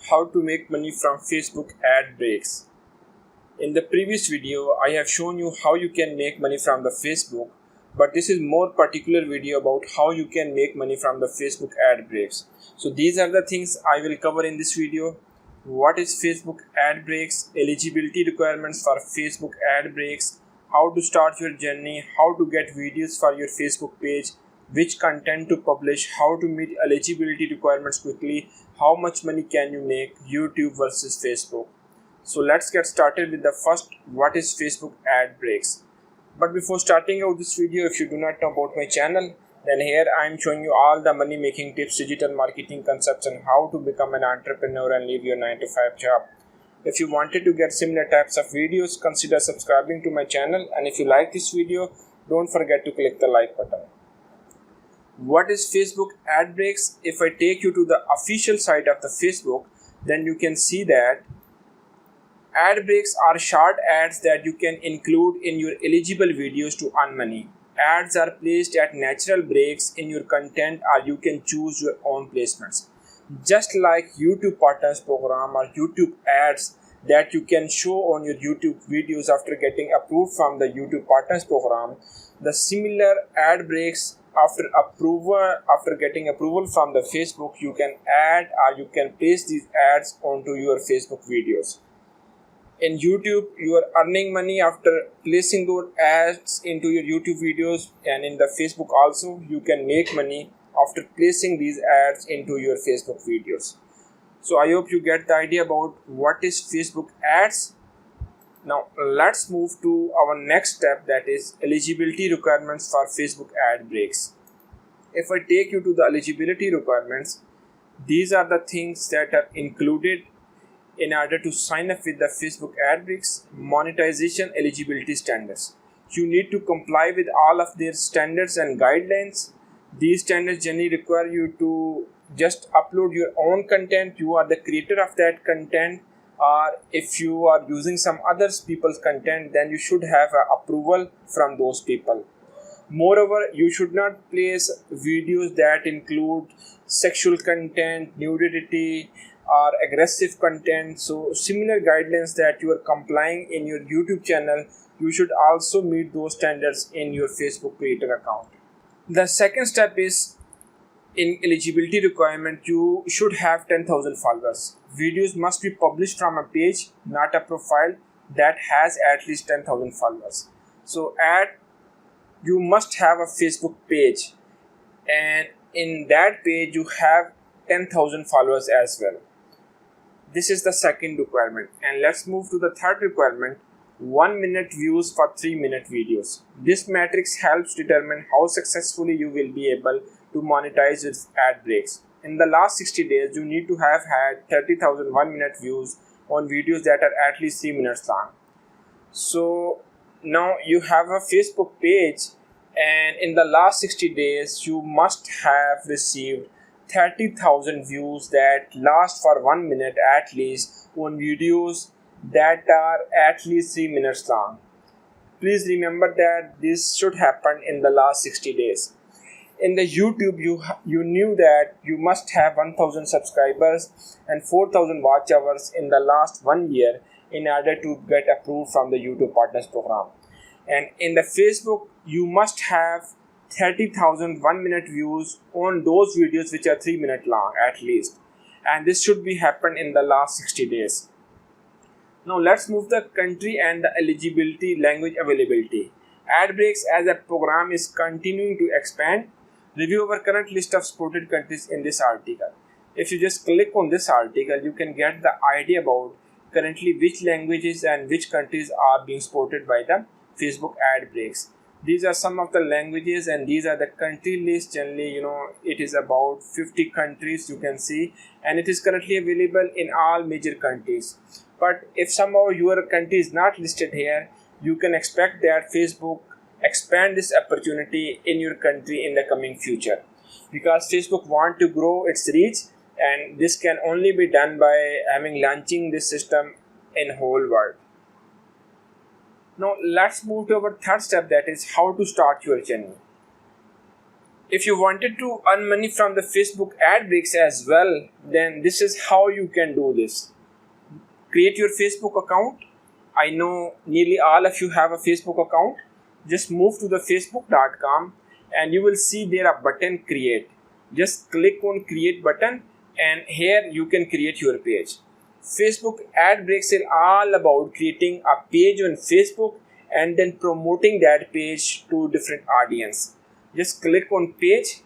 how to make money from Facebook ad breaks. In the previous video, I have shown you how you can make money from the Facebook, but this is more particular video about how you can make money from the Facebook ad breaks. So these are the things I will cover in this video. What is Facebook ad breaks, eligibility requirements for Facebook ad breaks, how to start your journey, how to get videos for your Facebook page, which content to publish, how to meet eligibility requirements quickly, how much money can you make, YouTube versus Facebook. So let's get started with the first, what is Facebook ad breaks. But before starting out this video, if you do not know about my channel, then here I am showing you all the money making tips, digital marketing concepts, and how to become an entrepreneur and leave your 9 to 5 job. If you wanted to get similar types of videos, consider subscribing to my channel, and if you like this video, don't forget to click the like button. What is Facebook ad breaks? If I take you to the official site of the Facebook, then you can see that ad breaks are short ads that you can include in your eligible videos to earn money. Ads are placed at natural breaks in your content, or you can choose your own placements. Just like YouTube Partners Program or YouTube ads that you can show on your YouTube videos after getting approved from the YouTube Partners Program, the similar ad breaks after getting approval from the Facebook, you can add or you can place these ads onto your Facebook videos. In YouTube, you are earning money after placing those ads into your YouTube videos, and in the Facebook also you can make money after placing these ads into your Facebook videos. So I hope you get the idea about what is Facebook ads. Now let's move to our next step, that is eligibility requirements for Facebook ad breaks. If I take you to the eligibility requirements, these are the things that are included in order to sign up with the Facebook ad breaks. Monetization eligibility standards. You need to comply with all of their standards and guidelines. These standards generally require you to just upload your own content. You are the creator of that content, or if you are using some other people's content, then you should have approval from those people. Moreover, you should not place videos that include sexual content, nudity, or aggressive content. So similar guidelines that you are complying in your YouTube channel, you should also meet those standards in your Facebook creator account. The second step is, in eligibility requirement, you should have 10,000 followers. Videos must be published from a page, not a profile, that has at least 10,000 followers. So you must have a Facebook page, and in that page you have 10,000 followers as well. This is the second requirement. And let's move to the third requirement, 1 minute views for 3-minute videos. This matrix helps determine how successfully you will be able to monetize with ad breaks. In the last 60 days, you need to have had 30,000 1-minute views on videos that are at least 3 minutes long. So now you have a Facebook page, and in the last 60 days, you must have received 30,000 views that last for 1 minute at least on videos that are at least 3 minutes long. Please remember that this should happen in the last 60 days. In the YouTube, you knew that you must have 1,000 subscribers and 4,000 watch hours in the last 1 year in order to get approved from the YouTube Partners Program. And in the Facebook, you must have 30,000 1-minute views on those videos which are 3 minutes long at least, and this should be happened in the last 60 days. Now let's move the country and the eligibility language availability. Ad breaks as a program is continuing to expand. Review our current list of supported countries in this article. If you just click on this article, you can get the idea about currently which languages and which countries are being supported by the Facebook ad breaks. These are some of the languages, and these are the country list. Generally, it is about 50 countries you can see, and it is currently available in all major countries. But if somehow your country is not listed here, you can expect that Facebook expand this opportunity in your country in the coming future, because Facebook want to grow its reach, and this can only be done by launching this system in whole world. Now let's move to our third step, that is how to start your journey. If you wanted to earn money from the Facebook ad breaks as well, then this is how you can do this. Create your Facebook account. I know nearly all of you have a Facebook account. Just move to the facebook.com and you will see there a button create. Just click on create button and here you can create your page. Facebook ad breaks are all about creating a page on Facebook and then promoting that page to different audience. Just click on page.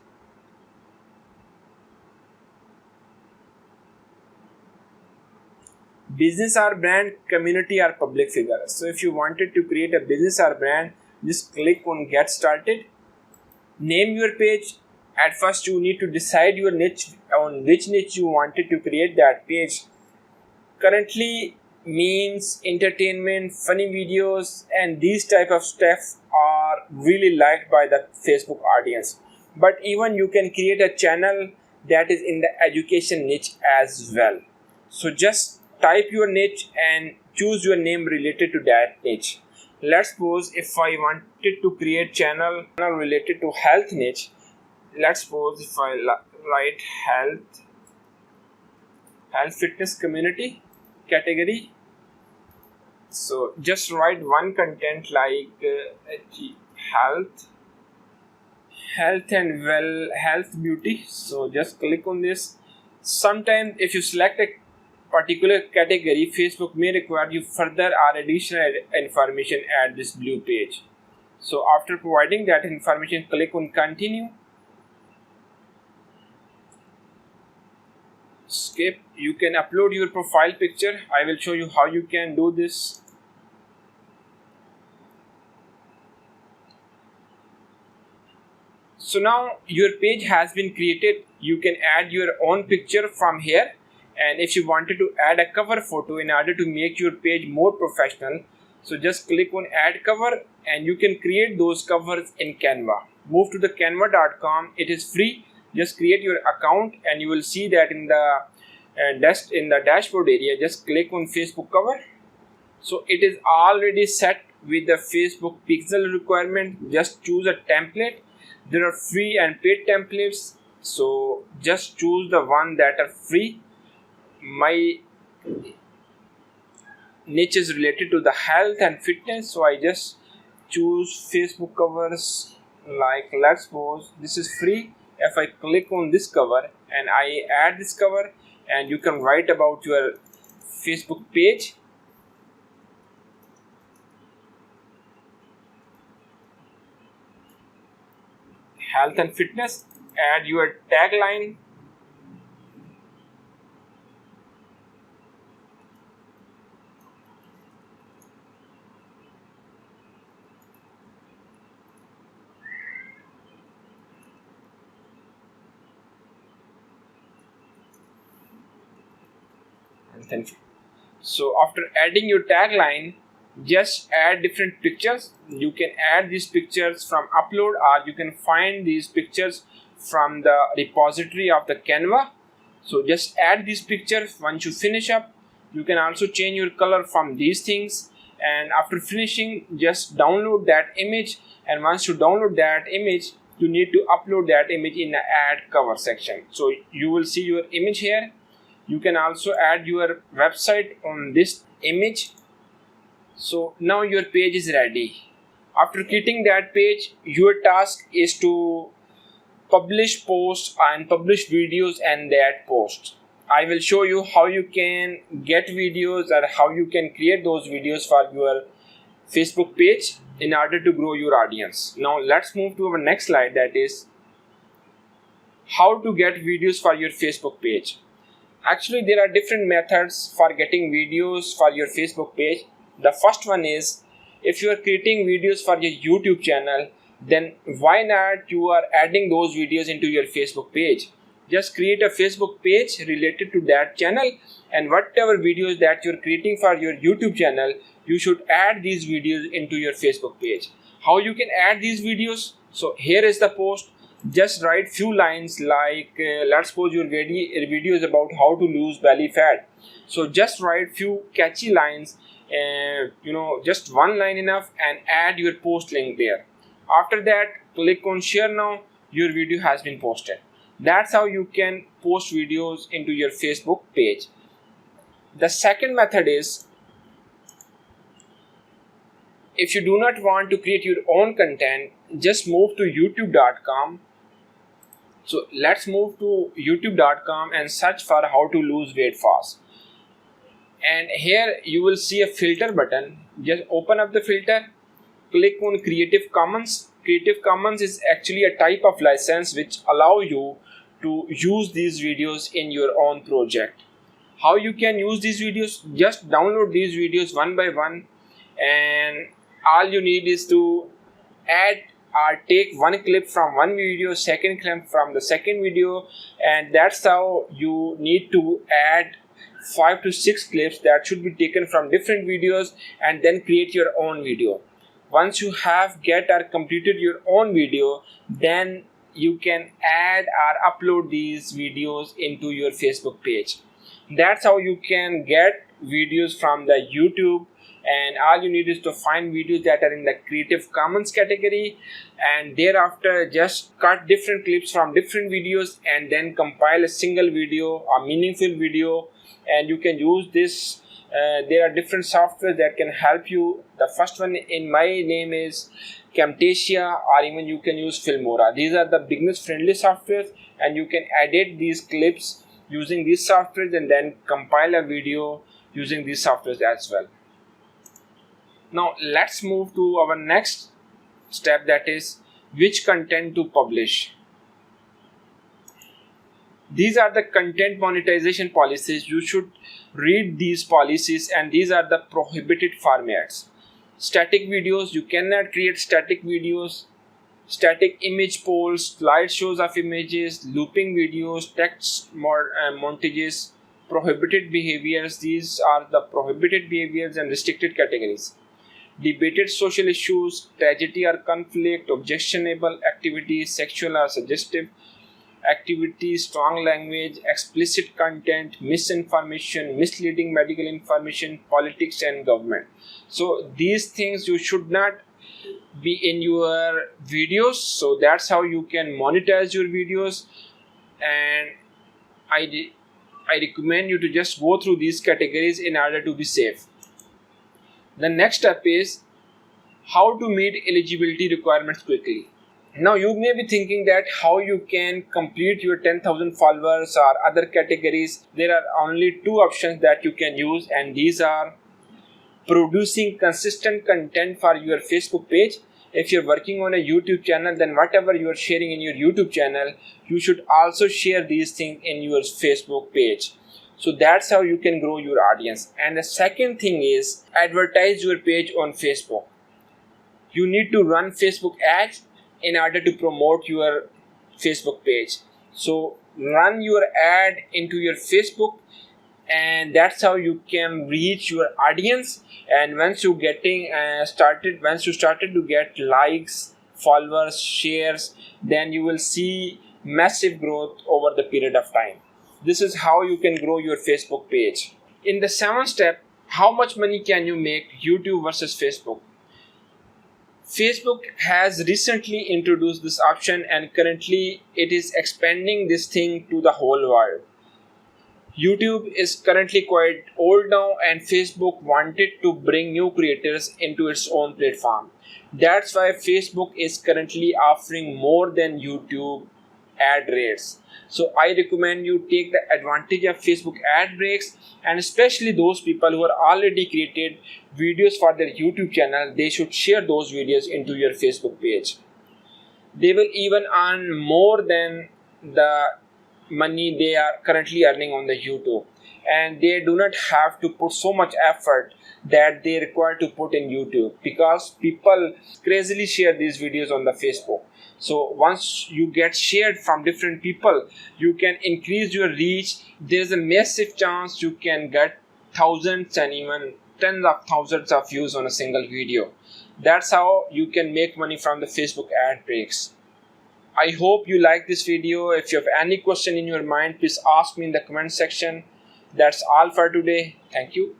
Business or brand, community or public figure. So if you wanted to create a business or brand, just click on get started. Name your page. At first you need to decide your niche, on which niche you wanted to create that page. Currently memes, entertainment, funny videos and these type of stuff are really liked by the Facebook audience. But even you can create a channel that is in the education niche as well. So just type your niche and choose your name related to that niche. Let's suppose if I wanted to create channel related to health niche, let's suppose if I write health fitness community category. So just write one content like health and health beauty. So just click on this. Sometimes if you select a particular category, Facebook may require you further or additional information at this blue page. So after providing that information, click on continue. Skip. You can upload your profile picture. I will show you how you can do this. So now your page has been created. You can add your own picture from here. And if you wanted to add a cover photo in order to make your page more professional, so just click on add cover and you can create those covers in Canva. Move to the canva.com. It is free. Just create your account and you will see that in the dashboard area. Just click on Facebook cover. So it is already set with the Facebook pixel requirement. Just choose a template. There are free and paid templates, so just choose the one that are free. My niche is related to the health and fitness, so I just choose Facebook covers. Like let's suppose this is free. If I click on this cover and I add this cover, and you can write about your Facebook page. Health and fitness, add your tagline. So after adding your tagline, just add different pictures. You can add these pictures from upload, or you can find these pictures from the repository of the Canva. So just add these pictures. Once you finish up, you can also change your color from these things, and after finishing, just download that image. And once you download that image, you need to upload that image in the add cover section. So you will see your image here. You can also add your website on this image. So now your page is ready. After creating that page, your task is to publish posts and publish videos and that post. I will show you how you can get videos or how you can create those videos for your Facebook page in order to grow your audience. Now let's move to our next slide, that is how to get videos for your Facebook page. Actually, there are different methods for getting videos for your Facebook page. The first one is, if you are creating videos for your YouTube channel, then why not you are adding those videos into your Facebook page? Just create a Facebook page related to that channel, and whatever videos that you're creating for your YouTube channel, you should add these videos into your Facebook page. How you can add these videos? So here is the post. Just write few lines like let's suppose your video is about how to lose belly fat. So just write few catchy lines, just one line enough, and add your post link there. After that, click on share now. your video has been posted. That's how you can post videos into your Facebook page. The second method is, if you do not want to create your own content, just move to youtube.com. So let's move to youtube.com and search for how to lose weight fast. And here you will see a filter button. Just open up the filter, click on Creative Commons. Creative Commons is actually a type of license which allow you to use these videos in your own project. How you can use these videos? Just download these videos one by one, and all you need is to add or take one clip from one video, second clip from the second video, and that's how you need to add 5 to 6 clips that should be taken from different videos, and then create your own video. Once you have get or completed your own video, then you can add or upload these videos into your Facebook page. That's how you can get videos from the YouTube, and all you need is to find videos that are in the Creative Commons category, and thereafter just cut different clips from different videos and then compile a single video, a meaningful video, and you can use this. There are different software that can help you. The first one in my name is Camtasia, or even you can use Filmora. These are the beginners friendly softwares, and you can edit these clips using these softwares and then compile a video using these softwares as well. Now let's move to our next step, that is which content to publish. These are the content monetization policies. You should read these policies, and these are the prohibited formats. Static videos, you cannot create static videos. Static image polls, slideshows of images, looping videos, text montages, prohibited behaviors. These are the prohibited behaviors and restricted categories. Debated social issues, tragedy or conflict, objectionable activities, sexual or suggestive activities, strong language, explicit content, misinformation, misleading medical information, politics and government. So these things you should not be in your videos. So that's how you can monetize your videos, and I recommend you to just go through these categories in order to be safe. The next step is how to meet eligibility requirements quickly. Now you may be thinking that how you can complete your 10,000 followers or other categories. There are only two options that you can use, and these are producing consistent content for your Facebook page. If you're working on a YouTube channel, then whatever you are sharing in your YouTube channel, you should also share these things in your Facebook page. So that's how you can grow your audience. And the second thing is advertise your page on Facebook. You need to run Facebook ads in order to promote your Facebook page. So run your ad into your Facebook, and that's how you can reach your audience. And once you started to get likes, followers, shares, then you will see massive growth over the period of time. This is how you can grow your Facebook page. In the seventh step, how much money can you make YouTube versus Facebook? Facebook has recently introduced this option, and currently it is expanding this thing to the whole world. YouTube is currently quite old now, and Facebook wanted to bring new creators into its own platform. That's why Facebook is currently offering more than YouTube ad rates. So I recommend you take the advantage of Facebook ad breaks, and especially those people who are already created videos for their YouTube channel, they should share those videos into your Facebook page. They will even earn more than the money they are currently earning on the YouTube, and they do not have to put so much effort that they require to put in YouTube, because people crazily share these videos on the Facebook. So once you get shared from different people, you can increase your reach. There's a massive chance you can get thousands and even tens of thousands of views on a single video. That's how you can make money from the Facebook ad breaks. I hope you like this video. If you have any question in your mind, please ask me in the comment section. That's all for today. Thank you.